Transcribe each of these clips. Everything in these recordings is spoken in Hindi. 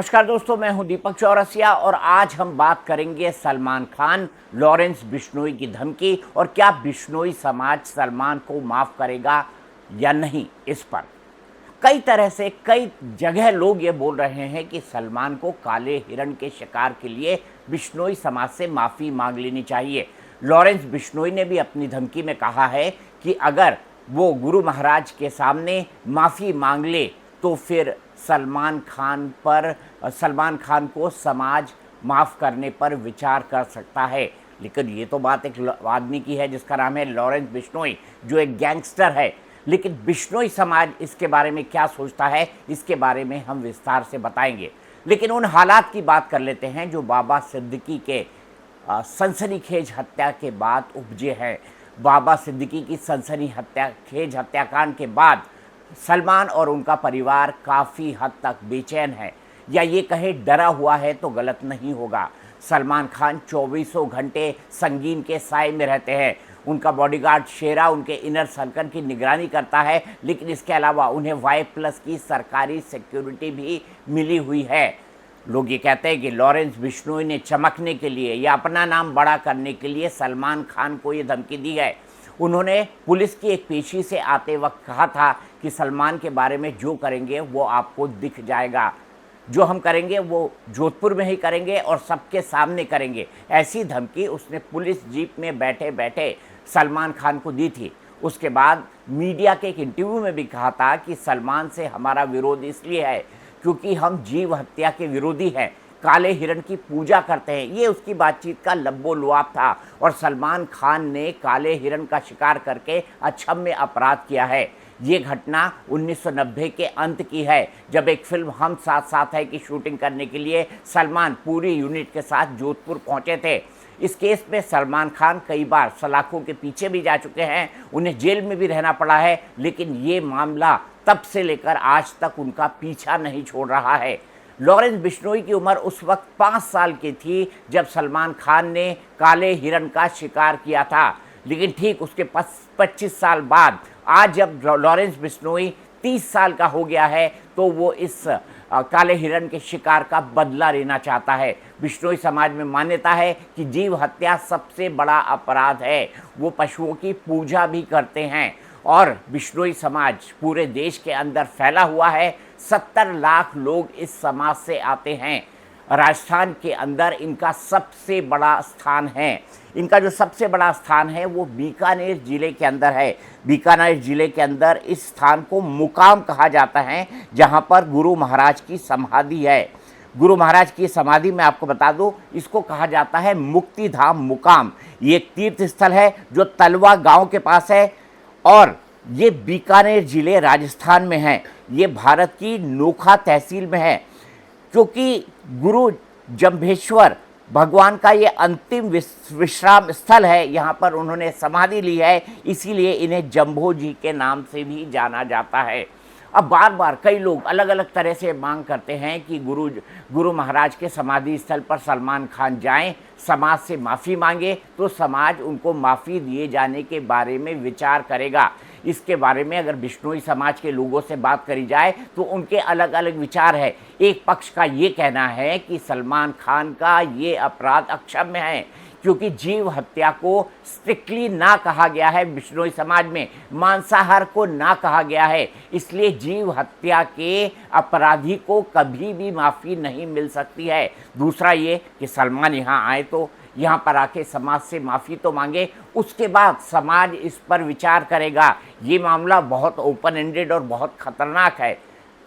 नमस्कार दोस्तों, मैं हूं दीपक चौरसिया और आज हम बात करेंगे सलमान खान, लॉरेंस बिश्नोई की धमकी और क्या बिश्नोई समाज सलमान को माफ करेगा या नहीं। इस पर कई तरह से कई जगह लोग ये बोल रहे हैं कि सलमान को काले हिरण के शिकार के लिए बिश्नोई समाज से माफ़ी मांग लेनी चाहिए। लॉरेंस बिश्नोई ने भी अपनी धमकी में कहा है कि अगर वो गुरु महाराज के सामने माफ़ी मांग ले तो फिर सलमान खान को समाज माफ़ करने पर विचार कर सकता है। लेकिन ये तो बात एक आदमी की है जिसका नाम है लॉरेंस बिश्नोई, जो एक गैंगस्टर है। लेकिन बिश्नोई समाज इसके बारे में क्या सोचता है, इसके बारे में हम विस्तार से बताएंगे। लेकिन उन हालात की बात कर लेते हैं जो बाबा सिद्दीकी के सनसनीखेज हत्या के बाद उपजे हैं। बाबा सिद्दीकी की सनसनीखेज हत्याकांड के बाद सलमान और उनका परिवार काफ़ी हद तक बेचैन है, या ये कहे डरा हुआ है तो गलत नहीं होगा। सलमान खान 24 घंटे संगीन के साए में रहते हैं। उनका बॉडीगार्ड शेरा उनके इनर सर्कल की निगरानी करता है, लेकिन इसके अलावा उन्हें Y+ की सरकारी सिक्योरिटी भी मिली हुई है। लोग ये कहते हैं कि लॉरेंस बिश्नोई ने चमकने के लिए या अपना नाम बड़ा करने के लिए सलमान खान को ये धमकी दी है। उन्होंने पुलिस की एक पेशी से आते वक्त कहा था कि सलमान के बारे में जो करेंगे वो आपको दिख जाएगा, जो हम करेंगे वो जोधपुर में ही करेंगे और सबके सामने करेंगे। ऐसी धमकी उसने पुलिस जीप में बैठे बैठे सलमान खान को दी थी। उसके बाद मीडिया के एक इंटरव्यू में भी कहा था कि सलमान से हमारा विरोध इसलिए है क्योंकि हम जीव हत्या के विरोधी हैं, काले हिरण की पूजा करते हैं। ये उसकी बातचीत का लब्बो-लुआब था और सलमान खान ने काले हिरण का शिकार करके अक्षम्य अपराध किया है। ये घटना 1990 के अंत की है, जब एक फिल्म हम साथ साथ है की शूटिंग करने के लिए सलमान पूरी यूनिट के साथ जोधपुर पहुंचे थे। इस केस में सलमान खान कई बार सलाखों के पीछे भी जा चुके हैं, उन्हें जेल में भी रहना पड़ा है, लेकिन ये मामला तब से लेकर आज तक उनका पीछा नहीं छोड़ रहा है। लॉरेंस बिश्नोई की उम्र उस वक्त 5 साल की थी जब सलमान खान ने काले हिरण का शिकार किया था, लेकिन ठीक उसके 25 साल बाद आज जब लॉरेंस बिश्नोई 30 साल का हो गया है तो वो इस काले हिरण के शिकार का बदला लेना चाहता है। बिश्नोई समाज में मान्यता है कि जीव हत्या सबसे बड़ा अपराध है। वो पशुओं की पूजा भी करते हैं और बिश्नोई समाज पूरे देश के अंदर फैला हुआ है। 70 लाख लोग इस समाज से आते हैं। राजस्थान के अंदर इनका सबसे बड़ा स्थान है। इनका जो सबसे बड़ा स्थान है वो बीकानेर ज़िले के अंदर है। बीकानेर ज़िले के अंदर इस स्थान को मुकाम कहा जाता है, जहाँ पर गुरु महाराज की समाधि है। गुरु महाराज की समाधि में आपको बता दूं, इसको कहा जाता है मुक्तिधाम मुकाम। ये एक तीर्थ स्थल है जो तलवा गांव के पास है और ये बीकानेर ज़िले राजस्थान में है। ये भारत की नोखा तहसील में है, क्योंकि गुरु जंभेश्वर भगवान का ये अंतिम विश्राम स्थल है। यहाँ पर उन्होंने समाधि ली है, इसीलिए इन्हें जंभो जी के नाम से भी जाना जाता है। अब बार बार कई लोग अलग अलग तरह से मांग करते हैं कि गुरु महाराज के समाधि स्थल पर सलमान खान जाएं, समाज से माफ़ी मांगे तो समाज उनको माफ़ी दिए जाने के बारे में विचार करेगा। इसके बारे में अगर बिश्नोई समाज के लोगों से बात करी जाए तो उनके अलग अलग विचार है। एक पक्ष का ये कहना है कि सलमान खान का ये अपराध अक्षम्य है, क्योंकि जीव हत्या को स्ट्रिक्टली ना कहा गया है। बिश्नोई समाज में मांसाहार को ना कहा गया है, इसलिए जीव हत्या के अपराधी को कभी भी माफ़ी नहीं मिल सकती है। दूसरा ये कि सलमान यहाँ आए तो यहाँ पर आके समाज से माफ़ी तो मांगे, उसके बाद समाज इस पर विचार करेगा। ये मामला बहुत ओपन एंडेड और बहुत ख़तरनाक है।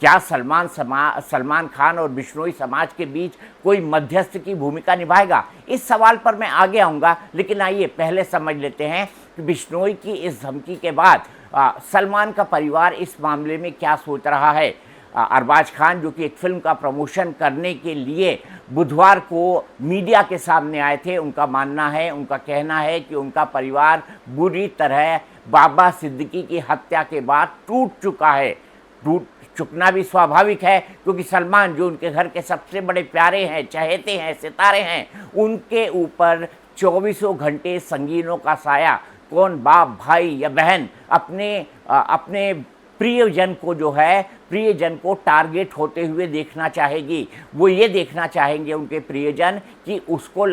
क्या सलमान खान और बिश्नोई समाज के बीच कोई मध्यस्थ की भूमिका निभाएगा? इस सवाल पर मैं आगे आऊँगा, लेकिन आइए पहले समझ लेते हैं कि बिश्नोई की इस धमकी के बाद सलमान का परिवार इस मामले में क्या सोच रहा है। अरबाज खान, जो कि एक फिल्म का प्रमोशन करने के लिए बुधवार को मीडिया के सामने आए थे, उनका मानना है, उनका कहना है कि उनका परिवार बुरी तरह बाबा सिद्दीकी की हत्या के बाद टूट चुका है। टूट चुकना भी स्वाभाविक है, क्योंकि सलमान जो उनके घर के सबसे बड़े प्यारे हैं, चहेते हैं, सितारे हैं, उनके ऊपर 24 घंटे संगीनों का साया। कौन बाप, भाई या बहन अपने प्रियजन को जो है प्रियजन को टारगेट होते हुए देखना चाहेगी। वो ये देखना चाहेंगे उनके प्रियजन कि उसको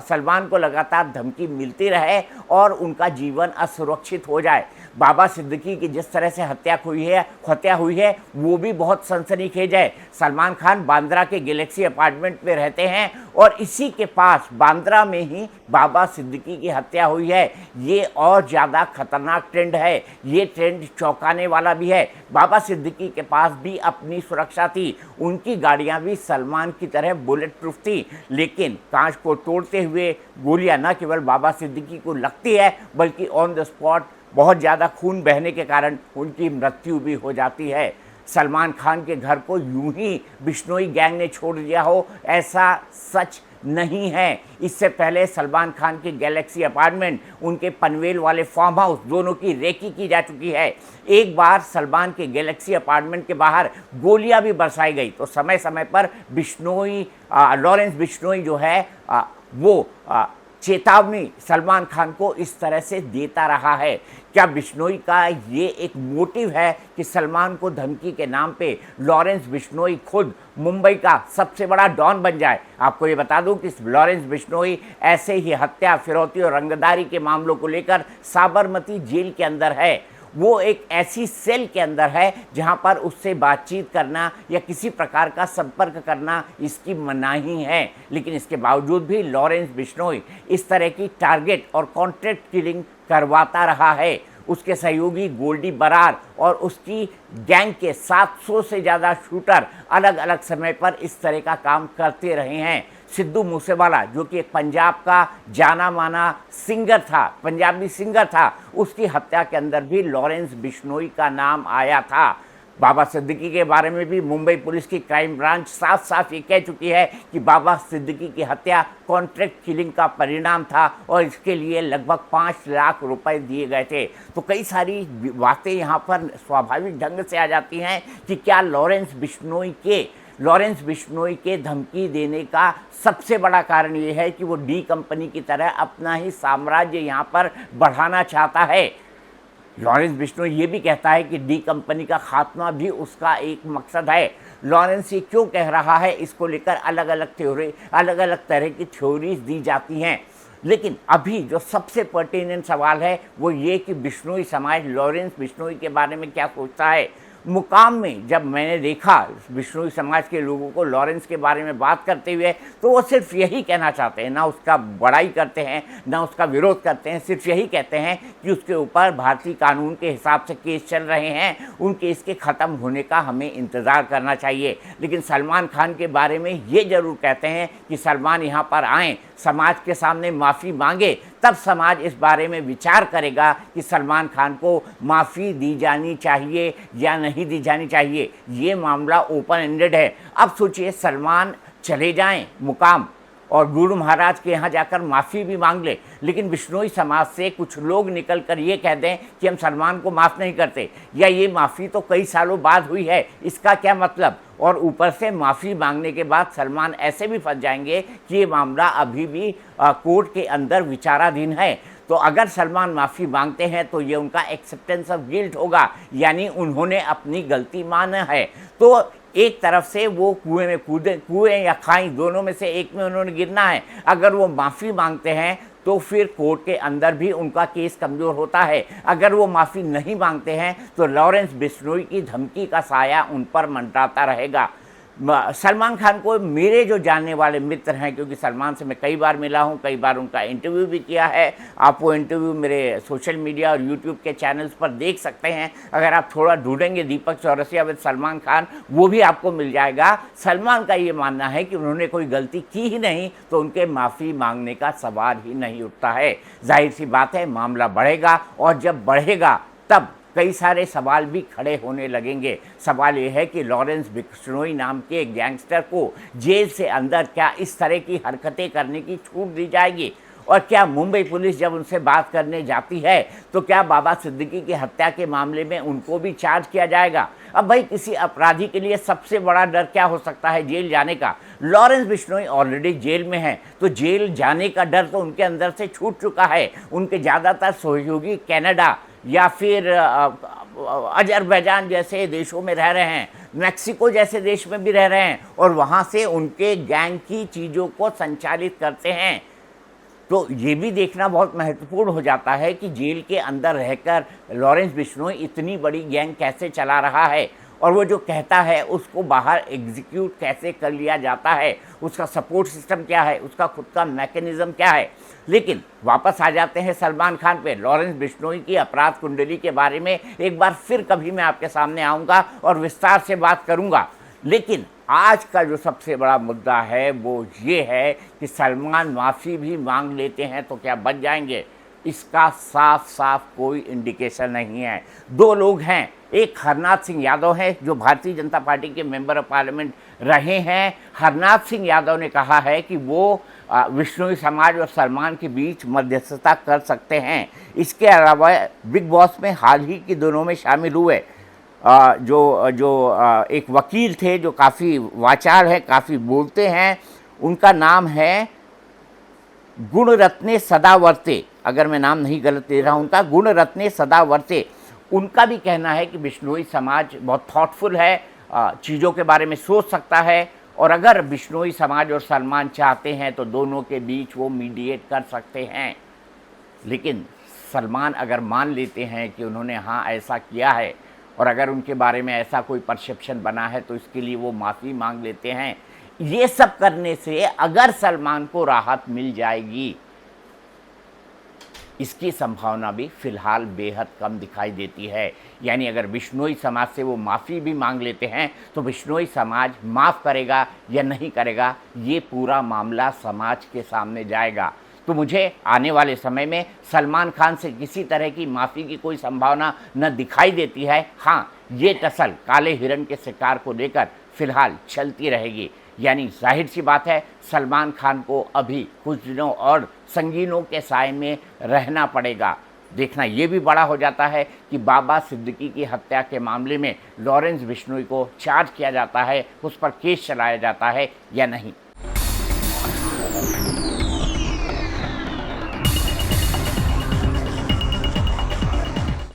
सलमान को लगातार धमकी मिलती रहे और उनका जीवन असुरक्षित हो जाए। बाबा सिद्दीकी की जिस तरह से हत्या हुई है वो भी बहुत सनसनीखेज है। सलमान खान बांद्रा के गैलेक्सी अपार्टमेंट में रहते हैं और इसी के पास बांद्रा में ही बाबा सिद्दीकी की हत्या हुई है। ये और ज़्यादा खतरनाक ट्रेंड है, ये ट्रेंड चौंकाने वाला भी है। बाबा सिद्दीकी के पास भी अपनी सुरक्षा थी, उनकी गाड़ियां भी सलमान की तरह बुलेट प्रूफ थी, लेकिन कांच को तोड़ते हुए गोलियां न केवल बाबा सिद्दीकी को लगती है बल्कि ऑन द स्पॉट बहुत ज़्यादा खून बहने के कारण उनकी मृत्यु भी हो जाती है। सलमान खान के घर को यूं ही बिश्नोई गैंग ने छोड़ दिया हो, ऐसा सच नहीं है। इससे पहले सलमान खान के गैलेक्सी अपार्टमेंट, उनके पनवेल वाले फार्म हाउस, दोनों की रेकी की जा चुकी है। एक बार सलमान के गैलेक्सी अपार्टमेंट के बाहर गोलियां भी बरसाई गई तो समय समय पर लॉरेंस बिश्नोई जो है वो चेतावनी सलमान खान को इस तरह से देता रहा है। क्या बिश्नोई का ये एक मोटिव है कि सलमान को धमकी के नाम पे लॉरेंस बिश्नोई खुद मुंबई का सबसे बड़ा डॉन बन जाए? आपको ये बता दूं कि लॉरेंस बिश्नोई ऐसे ही हत्या, फिरौती और रंगदारी के मामलों को लेकर साबरमती जेल के अंदर है। वो एक ऐसी सेल के अंदर है जहां पर उससे बातचीत करना या किसी प्रकार का संपर्क करना इसकी मनाही है, लेकिन इसके बावजूद भी लॉरेंस बिश्नोई इस तरह की टारगेट और कॉन्ट्रैक्ट किलिंग करवाता रहा है। उसके सहयोगी गोल्डी बरार और उसकी गैंग के 700 से ज़्यादा शूटर अलग अलग समय पर इस तरह का काम करते रहे हैं। सिद्धू मूसेवाला जो कि एक पंजाब का जाना माना सिंगर था, पंजाबी सिंगर था, उसकी हत्या के अंदर भी लॉरेंस बिश्नोई का नाम आया था। बाबा सिद्दीकी के बारे में भी मुंबई पुलिस की क्राइम ब्रांच साफ साफ ये कह चुकी है कि बाबा सिद्दीकी की हत्या कॉन्ट्रैक्ट किलिंग का परिणाम था और इसके लिए लगभग 5 लाख रुपए दिए गए थे। तो कई सारी बातें यहाँ पर स्वाभाविक ढंग से आ जाती हैं कि क्या लॉरेंस बिश्नोई के धमकी देने का सबसे बड़ा कारण ये है कि वो डी कंपनी की तरह अपना ही साम्राज्य यहाँ पर बढ़ाना चाहता है। लॉरेंस बिश्नोई ये भी कहता है कि डी कंपनी का खात्मा भी उसका एक मकसद है। लॉरेंस ये क्यों कह रहा है, इसको लेकर अलग अलग तरह की थ्योरीज दी जाती हैं, लेकिन अभी जो सबसे पर्टिनेंट सवाल है वो ये कि बिश्नोई समाज लॉरेंस बिश्नोई के बारे में क्या सोचता है। मुकाम में जब मैंने देखा बिश्नोई समाज के लोगों को लॉरेंस के बारे में बात करते हुए, तो वो सिर्फ यही कहना चाहते हैं, ना उसका बड़ाई करते हैं ना उसका विरोध करते हैं, सिर्फ यही कहते हैं कि उसके ऊपर भारतीय कानून के हिसाब से केस चल रहे हैं, उन केस के ख़त्म होने का हमें इंतज़ार करना चाहिए। लेकिन सलमान खान के बारे में ये ज़रूर कहते हैं कि सलमान यहाँ पर आएँ, समाज के सामने माफ़ी मांगे, तब समाज इस बारे में विचार करेगा कि सलमान खान को माफ़ी दी जानी चाहिए या नहीं दी जानी चाहिए। ये मामला ओपन एंडेड है। अब सोचिए, सलमान चले जाएं मुकाम और गुरु महाराज के यहाँ जाकर माफ़ी भी मांग ले, लेकिन बिश्नोई समाज से कुछ लोग निकल कर ये कह दें कि हम सलमान को माफ़ नहीं करते, या ये माफ़ी तो कई सालों बाद हुई है, इसका क्या मतलब? और ऊपर से माफ़ी मांगने के बाद सलमान ऐसे भी फंस जाएंगे कि ये मामला अभी भी कोर्ट के अंदर विचाराधीन है। तो अगर सलमान माफ़ी मांगते हैं तो ये उनका एक्सेप्टेंस ऑफ गिल्ट होगा, यानी उन्होंने अपनी गलती माना है। तो एक तरफ से वो कुएं या खाई, दोनों में से एक में उन्होंने गिरना है। अगर वो माफ़ी मांगते हैं तो फिर कोर्ट के अंदर भी उनका केस कमज़ोर होता है। अगर वो माफ़ी नहीं मांगते हैं तो लॉरेंस बिश्नोई की धमकी का साया उन पर मंडराता रहेगा। सलमान खान को मेरे जो जानने वाले मित्र हैं, क्योंकि सलमान से मैं कई बार मिला हूं, कई बार उनका इंटरव्यू भी किया है, आप वो इंटरव्यू मेरे सोशल मीडिया और यूट्यूब के चैनल्स पर देख सकते हैं। अगर आप थोड़ा ढूंढेंगे दीपक चौरसिया विद सलमान खान, वो भी आपको मिल जाएगा। सलमान का ये मानना है कि उन्होंने कोई गलती की ही नहीं, तो उनके माफ़ी मांगने का सवाल ही नहीं उठता है। जाहिर सी बात है, मामला बढ़ेगा और जब बढ़ेगा तब कई सारे सवाल भी खड़े होने लगेंगे। सवाल ये है कि लॉरेंस बिश्नोई नाम के एक गैंगस्टर को जेल से अंदर क्या इस तरह की हरकतें करने की छूट दी जाएगी? और क्या मुंबई पुलिस जब उनसे बात करने जाती है तो क्या बाबा सिद्दीकी की हत्या के मामले में उनको भी चार्ज किया जाएगा? अब भाई, किसी अपराधी के लिए सबसे बड़ा डर क्या हो सकता है? जेल जाने का। लॉरेंस बिश्नोई ऑलरेडी जेल में है, तो जेल जाने का डर तो उनके अंदर से छूट चुका है। उनके ज़्यादातर सहयोगी कनाडा या फिर अजरबैजान जैसे देशों में रह रहे हैं, मैक्सिको जैसे देश में भी रह रहे हैं और वहाँ से उनके गैंग की चीज़ों को संचालित करते हैं। तो ये भी देखना बहुत महत्वपूर्ण हो जाता है कि जेल के अंदर रहकर लॉरेंस बिश्नोई इतनी बड़ी गैंग कैसे चला रहा है और वो जो कहता है उसको बाहर एग्जीक्यूट कैसे कर लिया जाता है, उसका सपोर्ट सिस्टम क्या है, उसका खुद का मैकेनिज़्म क्या है। लेकिन वापस आ जाते हैं सलमान खान पे। लॉरेंस बिश्नोई की अपराध कुंडली के बारे में एक बार फिर कभी मैं आपके सामने आऊँगा और विस्तार से बात करूँगा। लेकिन आज का जो सबसे बड़ा मुद्दा है वो ये है कि सलमान माफ़ी भी मांग लेते हैं तो क्या बच जाएंगे, इसका साफ साफ कोई इंडिकेशन नहीं है। दो लोग हैं, एक हरनाथ सिंह यादव है जो भारतीय जनता पार्टी के मेंबर ऑफ पार्लियामेंट रहे हैं। हरनाथ सिंह यादव ने कहा है कि वो बिश्नोई समाज और सलमान के बीच मध्यस्थता कर सकते हैं। इसके अलावा बिग बॉस में हाल ही के दिनों में शामिल हुए एक वकील थे जो काफ़ी वाचाल है, काफ़ी बोलते हैं, उनका नाम है गुणरत्ने सदावर्ते, अगर मैं नाम नहीं गलत दे रहा हूँ उनका, गुणरत्ने सदावर्ते। उनका भी कहना है कि बिश्नोई समाज बहुत थॉटफुल है, चीज़ों के बारे में सोच सकता है और अगर बिश्नोई समाज और सलमान चाहते हैं तो दोनों के बीच वो मीडिएट कर सकते हैं। लेकिन सलमान अगर मान लेते हैं कि उन्होंने हाँ ऐसा किया है और अगर उनके बारे में ऐसा कोई परसेप्शन बना है तो इसके लिए वो माफ़ी मांग लेते हैं। ये सब करने से अगर सलमान को राहत मिल जाएगी, इसकी संभावना भी फिलहाल बेहद कम दिखाई देती है। यानी अगर बिश्नोई समाज से वो माफ़ी भी मांग लेते हैं तो बिश्नोई समाज माफ़ करेगा या नहीं करेगा, ये पूरा मामला समाज के सामने जाएगा। तो मुझे आने वाले समय में सलमान खान से किसी तरह की माफ़ी की कोई संभावना न दिखाई देती है। हाँ, ये टसल काले हिरण के शिकार को लेकर फिलहाल चलती रहेगी। यानी जाहिर सी बात है सलमान खान को अभी कुछ दिनों और संगीनों के साए में रहना पड़ेगा। देखना ये भी बड़ा हो जाता है कि बाबा सिद्दीकी की हत्या के मामले में लॉरेंस बिश्नोई को चार्ज किया जाता है, उस पर केस चलाया जाता है या नहीं।